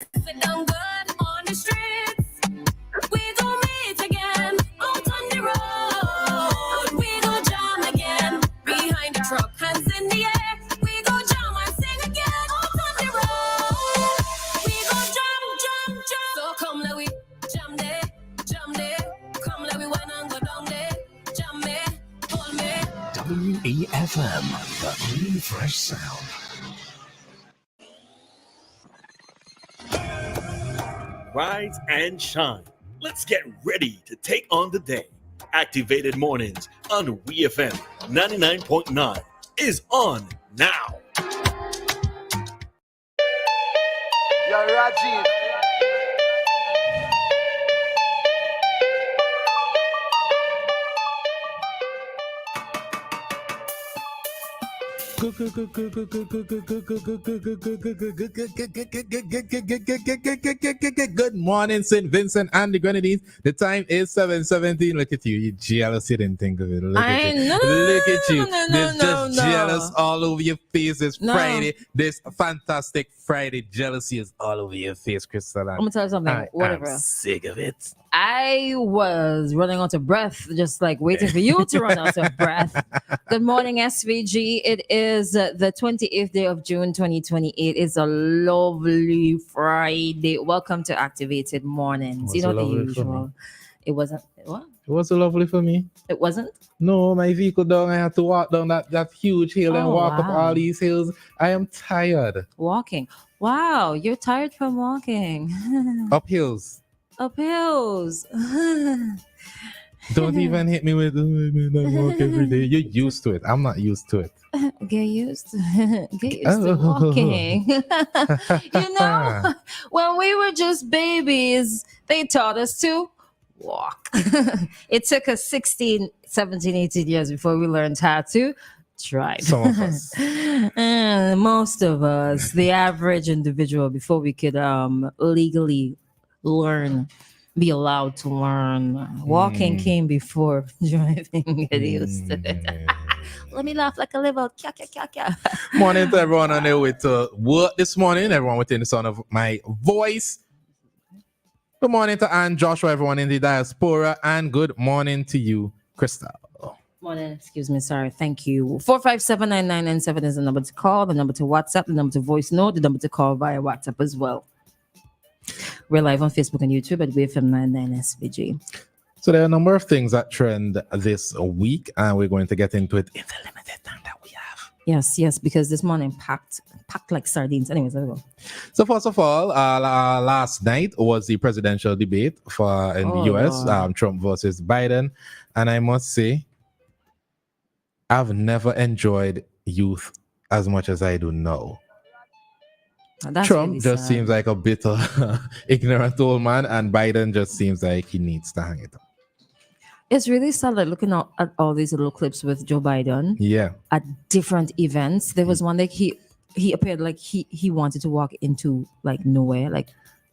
Sit down good on the streets. We gon' meet again out on the road. We gon' jam again behind the truck, hands in the air. We gon' jam and sing again out on the road. We gon' jam, jam, jam. So come let we jam there, jam there. Come let we wine and go down there. Jam me, hold me. WEFM, the clean fresh sound. Rise and shine. Let's get ready to take on the day. Activated Mornings on WEFM 99.9 is on now. Yo, Rajiv. Good morning, St. Vincent and the Grenadines. The time is 7:17. Look at you. You're jealous. You didn't think of it. Look at you. Look at you. There's just jealous all over your face. It's Friday. This fantastic Friday. Jealousy is all over your face, Christal. I'm going to tell you something. Whatever. I'm sick of it. I was running out of breath, just like waiting for you to run out of breath. Good morning, SVG. It is the 28th day of June, 2028. It's a lovely Friday. Welcome to Activated Mornings. You know the usual. It wasn't. What? It was so lovely for me. It wasn't? No, my vehicle down. I had to walk down that huge hill and walk up all these hills. I am tired. Walking. Wow, you're tired from walking. Up hills. Up hills. Don't even hit me with I walk every day. You're used to it. I'm not used to it. Get used to walking. You know, when we were just babies, they taught us to walk. It took us 16, 17, 18 years before we learned how to drive. Some of us. Most of us, the average individual, before we could legally be allowed to learn. Walking came before driving. Get used to it. Let me laugh like a little kya kya kya kya. Morning to everyone on their way to work this morning. Everyone within the sound of my voice. Good morning to Anne, Joshua, everyone in the diaspora, and good morning to you, Christal. Morning, excuse me, sorry. Thank you. 4579997 is the number to call, the number to WhatsApp, the number to voice note, the number to call via WhatsApp as well. We're live on Facebook and YouTube at WEFM 99 SVG. So there are a number of things that trend this week, and we're going to get into it in the limited time that we have. Yes, because this morning packed like sardines. Anyways, let's go. So first of all, last night was the presidential debate in the US, Trump versus Biden, and I must say, I've never enjoyed youth as much as I do now. Trump really just seems like a bitter, ignorant old man, and Biden just seems like he needs to hang it up. It's really sad, like looking at all these little clips with Joe Biden. Yeah. At different events. There was one like he appeared like he wanted to walk into like nowhere, like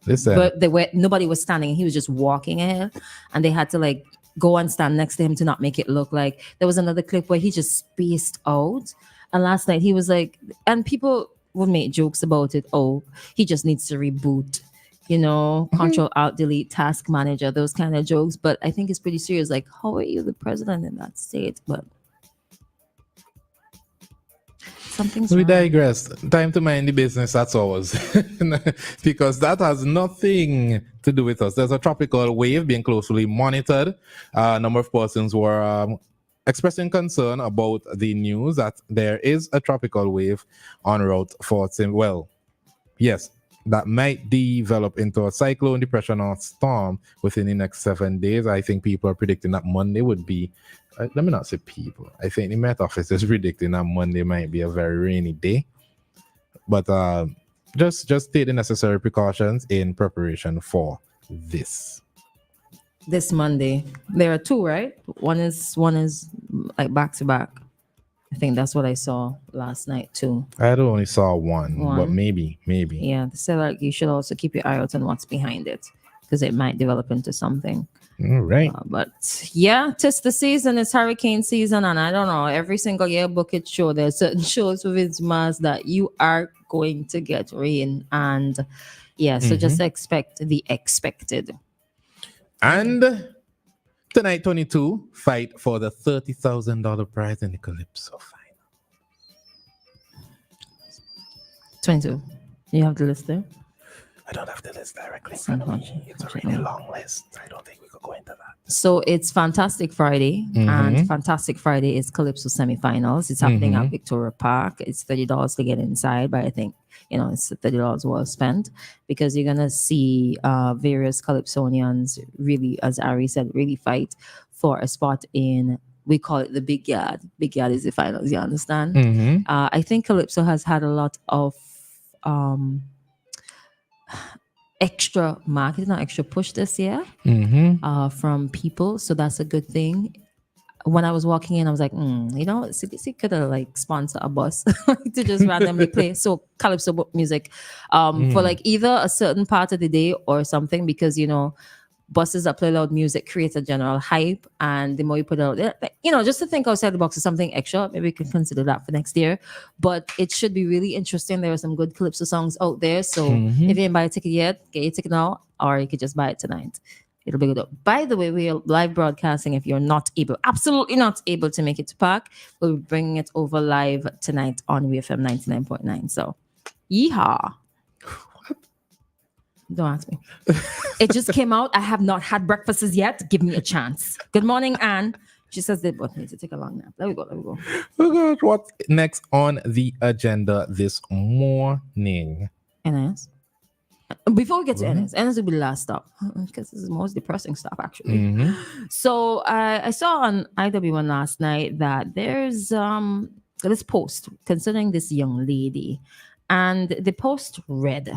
but nobody was standing, and he was just walking ahead, and they had to like go and stand next to him to not make it look like. There was another clip where he just spaced out, and last night he was like, and people would make jokes about it. Oh, he just needs to reboot, Control Alt Delete Task Manager, those kind of jokes. But I think it's pretty serious. Like, how are you the president in that state? But something's we wrong. digress. Time to mind the business. That's ours, because that has nothing to do with us. There's a tropical wave being closely monitored. A number of persons were expressing concern about the news that there is a tropical wave en route for that might develop into a cyclone, depression, or storm within the next 7 days. I think people are predicting that Monday would be, let me not say people, I think the Met Office is predicting that Monday might be a very rainy day. But just take the necessary precautions in preparation for this. This Monday. There are two, right? One is like back to back. I think that's what I saw last night too. I only saw one, but maybe. Yeah, they said like you should also keep your eye out on what's behind it, because it might develop into something. All right. But yeah, 'tis the season. It's hurricane season, and I don't know. Every single year, bucket show, there's certain shows with its mass that you are going to get rain, and Yeah, so just expect the expected. And tonight, 22 fight for the $30,000 prize in the Calypso final. 22. You have the list there? I don't have the list directly in front of me. It's a really long list. I don't think we could go into that. So it's Fantastic Friday, and Fantastic Friday is Calypso semifinals. It's happening at Victoria Park. It's $30 to get inside, but I think it's $30 well spent, because you're gonna see various Calypsonians really, as Ari said, really fight for a spot in. We call it the Big Yard. Big Yard is the finals. You understand? I think Calypso has had a lot of extra marketing, not extra push this year from people, so that's a good thing. When I was walking in, I was like, CBC could have like sponsored a bus to just randomly play Calypso music for like either a certain part of the day or something, because buses that play loud music create a general hype, and the more you put out, just to think outside the box is something extra. Maybe we can consider that for next year, but it should be really interesting. There are some good Calypso songs out there, so if you didn't buy a ticket yet, get your ticket now, or you could just buy it tonight. It'll be good. By the way, we are live broadcasting. If you're absolutely not able to make it to Park, we'll be bringing it over live tonight on WEFM 99.9. So, yeehaw. Don't ask me. It just came out. I have not had breakfast yet. Give me a chance. Good morning, Anne. She says they both need to take a long nap. There we go. Oh God, what's next on the agenda this morning? NS. Before we get to NS will be the last stop, because this is the most depressing stuff, actually. So I saw on IW1 last night that there's this post concerning this young lady, and the post read,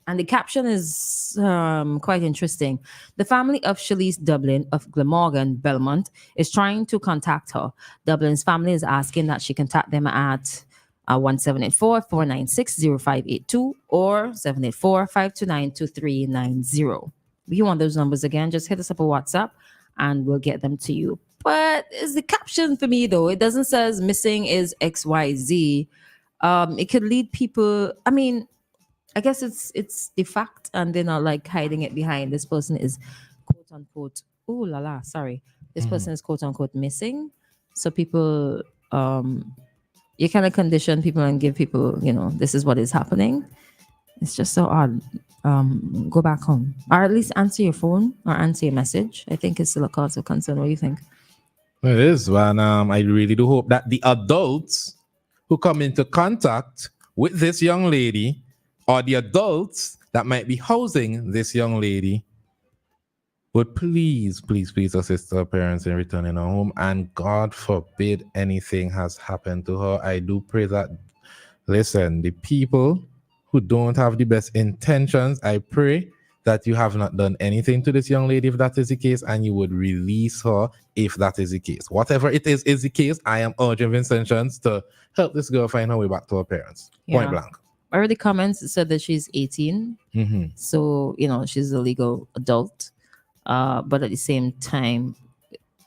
and the caption is quite interesting. The family of Shalice Dublin of Glamorgan, Belmont, is trying to contact her. Dublin's family is asking that she contact them at 1784-496-0582 or 784-529-2390. If you want those numbers again, just hit us up on WhatsApp and we'll get them to you. But it's the caption for me, though. It doesn't says missing is XYZ. It could lead people. I mean, I guess it's the fact, and they're not like hiding it behind this person is quote unquote. Oh la la, sorry. This person is quote unquote missing. So people you kind of condition people and give people, this is what is happening. It's just so odd. Go back home, or at least answer your phone or answer your message. I think it's still a cause of concern. What do you think? It is, and I really do hope that the adults who come into contact with this young lady, or the adults that might be housing this young lady, would please assist her parents in returning her home. And God forbid anything has happened to her. I do pray that, listen, the people who don't have the best intentions, I pray that you have not done anything to this young lady if that is the case, and you would release her if that is the case. Whatever it is the case. I am urging Vincentians to help this girl find her way back to her parents. Point blank. I read the comments. It said that she's 18. So, she's a legal adult. But at the same time,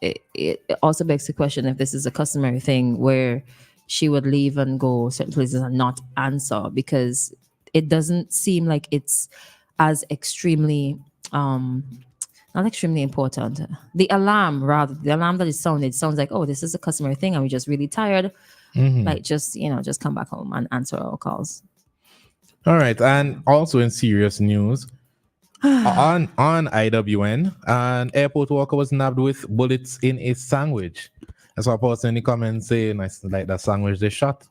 it also begs the question if this is a customary thing where she would leave and go certain places and not answer, because it doesn't seem like it's as extremely, not extremely important. The alarm that is sounded sounds like, oh, this is a customary thing and we're just really tired. Like just come back home and answer our calls. All right. And also in serious news, on IWN, an airport worker was nabbed with bullets in a sandwich. That's what I posted in the comments saying, I like that sandwich they shot.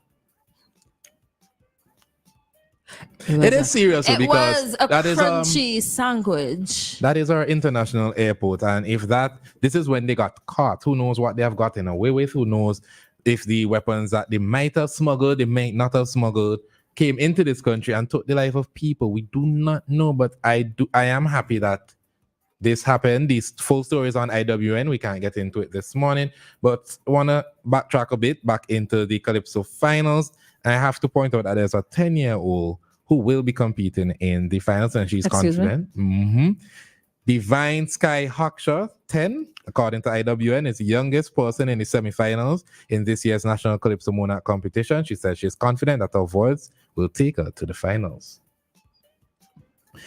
It is serious because was a crunchy sandwich. That is our international airport, and this is when they got caught. Who knows what they have gotten away with? Who knows if the weapons that they might have smuggled, they might not have smuggled, came into this country and took the life of people. We do not know, but I am happy that this happened. These full stories on IWN. We can't get into it this morning, but I want to backtrack a bit back into the Calypso finals. And I have to point out that there's a 10-year-old who will be competing in the finals, and she's confident. Divine Sky Haksha, 10, according to IWN, is the youngest person in the semifinals in this year's National Calypso Monarch competition. She says she's confident that her voice will take her to the finals.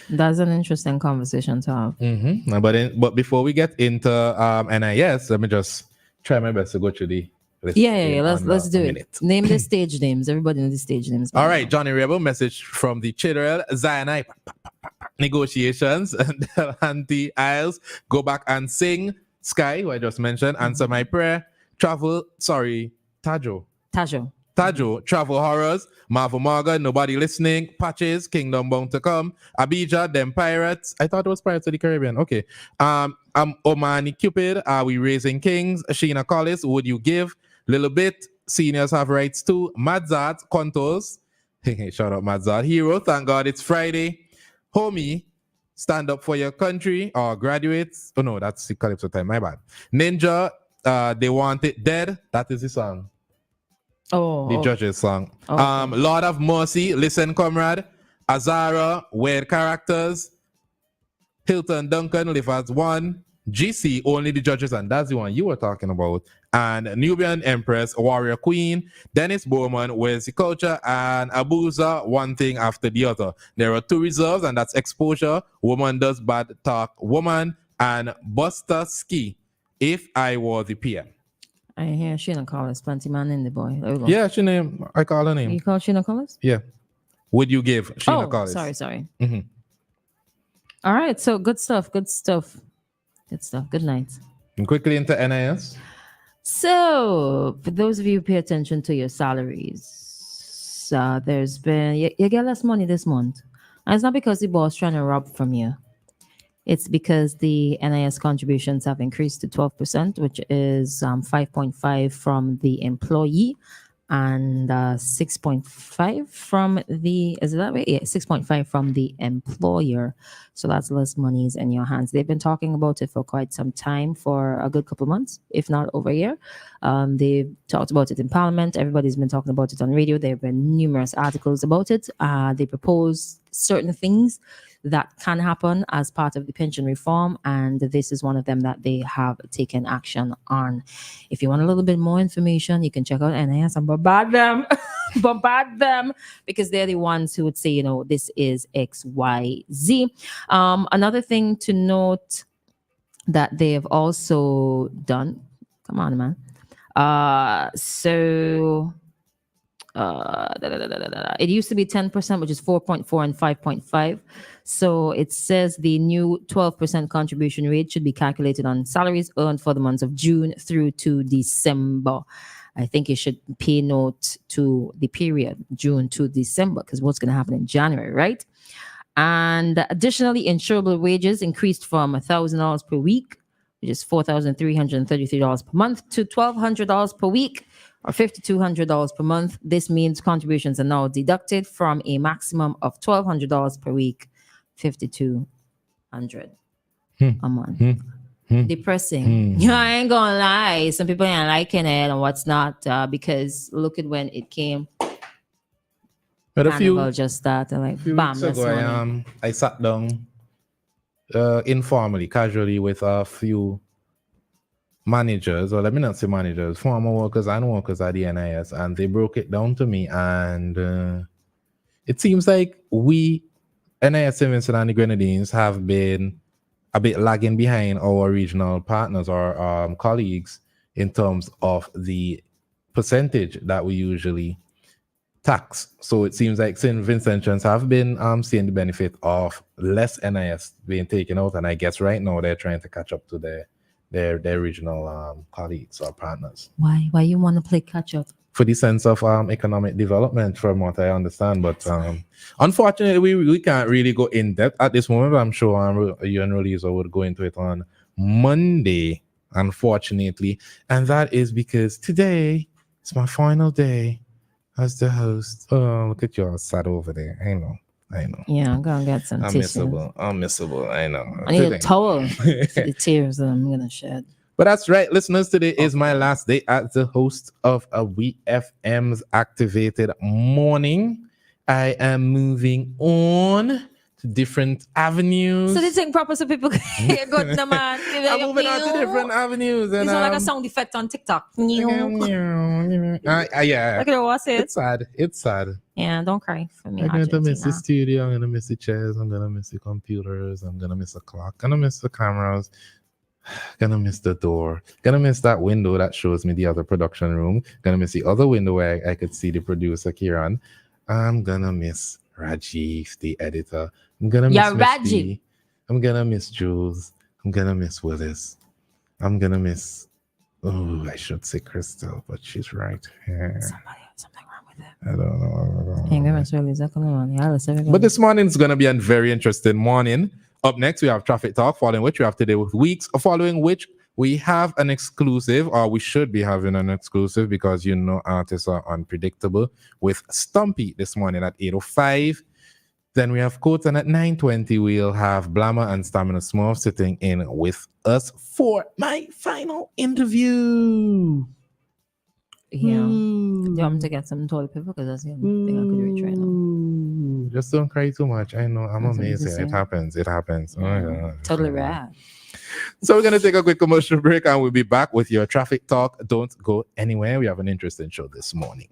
That's an interesting conversation to have. But before we get into NIS, let me just try my best to go through the list. Yeah. Let's do it. Name the stage names. Everybody know the stage names. All right, Johnny Rebel, message from the Chitterell Zion negotiations and Auntie Isles. Go back and sing. Sky, who I just mentioned. Answer my prayer. Tajo, Travel Horrors, Marvel Marga, Nobody Listening, Patches, Kingdom Bound to Come, Abijah, Them Pirates. I thought it was Pirates of the Caribbean. Okay. Omani Cupid, Are We Raising Kings? Sheena Collis, Would You Give? Little Bit, Seniors Have Rights Too, Madzard, Contours. Shout out Madzard. Hero, Thank God It's Friday. Homie, Stand Up for Your Country, or Graduates. Oh no, that's the Calypso time, my bad. Ninja, They Want It Dead. That is the song. The Judges song. Okay. Lord of Mercy, Listen Comrade. Azara, Weird Characters. Hilton Duncan, Live as One. GC, Only the Judges, and that's the one you were talking about. And Nubian Empress, Warrior Queen. Dennis Bowman, Where's the Culture? And Abuza, One Thing After the Other. There are 2 reserves, and that's Exposure, Woman Does Bad Talk Woman, and Buster Ski, If I Were the PM. I hear Sheena Collis, plenty man in the boy. Yeah, I call her name. You call Sheena Collis? Yeah. Would you give Sheena Collis? Sorry. All right, so good stuff. Good night. And quickly into NIS. So, for those of you who pay attention to your salaries, there's been, you get less money this month. And it's not because the boss trying to rob from you. It's because the NIS contributions have increased to 12%, which is 5.5 from the employee and 6.5 from the, is it that way? Yeah, 6.5 from the employer. So that's less monies in your hands. They've been talking about it for quite some time, for a good couple of months, if not over a year. They've talked about it in Parliament. Everybody's been talking about it on radio. There have been numerous articles about it. They propose certain things that can happen as part of the pension reform, and this is one of them that they have taken action on. If you want a little bit more information, you can check out NIS and bombard them because they're the ones who would say, this is XYZ. Another thing to note that they have also done, come on, man. It used to be 10%, which is 4.4 and 5.5. So it says the new 12% contribution rate should be calculated on salaries earned for the months of June through to December. I think you should pay note to the period June to December, because what's going to happen in January, right? And additionally, insurable wages increased from $1,000 per week, which is $4,333 per month, to $1,200 per week, or $5,200 per month. This means contributions are now deducted from a maximum of $1,200 per week, $5,200 a month. Depressing. I ain't gonna lie. Some people ain't liking it and what's not, because look at when it came. But a few just started, like, bam. Weeks ago, I sat down informally, casually with a few managers, or let me not say managers, former workers and workers at the NIS, and they broke it down to me. And it seems like we, NIS St. Vincent and the Grenadines, have been a bit lagging behind our regional partners or colleagues in terms of the percentage that we usually tax. So it seems like St. Vincentians have been seeing the benefit of less NIS being taken out, and I guess right now they're trying to catch up to their regional colleagues or partners. Why you want to play catch up? For the sense of economic development, from what I understand. But unfortunately, we can't really go in depth at this moment. I'm sure you and Rolisa would go into it on Monday, unfortunately. And that is because today is my final day as the host. Oh, look at you all sat over there. I know. Yeah, I'm gonna get some tissue. Unmissable. I know. I need a towel for the tears that I'm gonna shed. But that's right, listeners. Today is my last day as the host of a WEFM's Activated Morning. I am moving on to different avenues. So they think proper so people can hear good, no man. I'm moving on to different avenues. And, It's not like a sound effect on TikTok. yeah. Look at what's it. It's sad. It's sad. Yeah, don't cry for me. I'm going to miss the Argentina. studio. I'm going to miss the chairs. I'm going to miss the computers. I'm going to miss the clock. I'm going to miss the cameras. Gonna miss the door. Gonna miss that window that shows me the other production room. Gonna miss the other window where I could see the producer Kieran. I'm gonna miss Rajiv, the editor. I'm gonna miss Miss Rajiv. B. I'm gonna miss Jules. I'm gonna miss Willis. I'm gonna miss. Oh, I should say Christal, but she's right here. Something wrong with it. I don't know. But But this morning is gonna be a very interesting morning. Up next, we have Traffic Talk, following which we have Today with Weeks, following which we have an exclusive, or we should be having an exclusive because you know artists are unpredictable, with Stumpy this morning at 8:05. Then we have Quotes, and at 9:20 we'll have Blammer and Stamina Smurf sitting in with us for my final interview. Yeah. Do you want me to get some toilet paper? Because that's the only thing I could reach right now. Just don't cry too much. I know, I'm That's what amazing. he's It saying. happens. It happens. Oh my God. Totally rad. So we're going to take a quick commercial break and we'll be back with your Traffic Talk. Don't go anywhere. We have an interesting show this morning.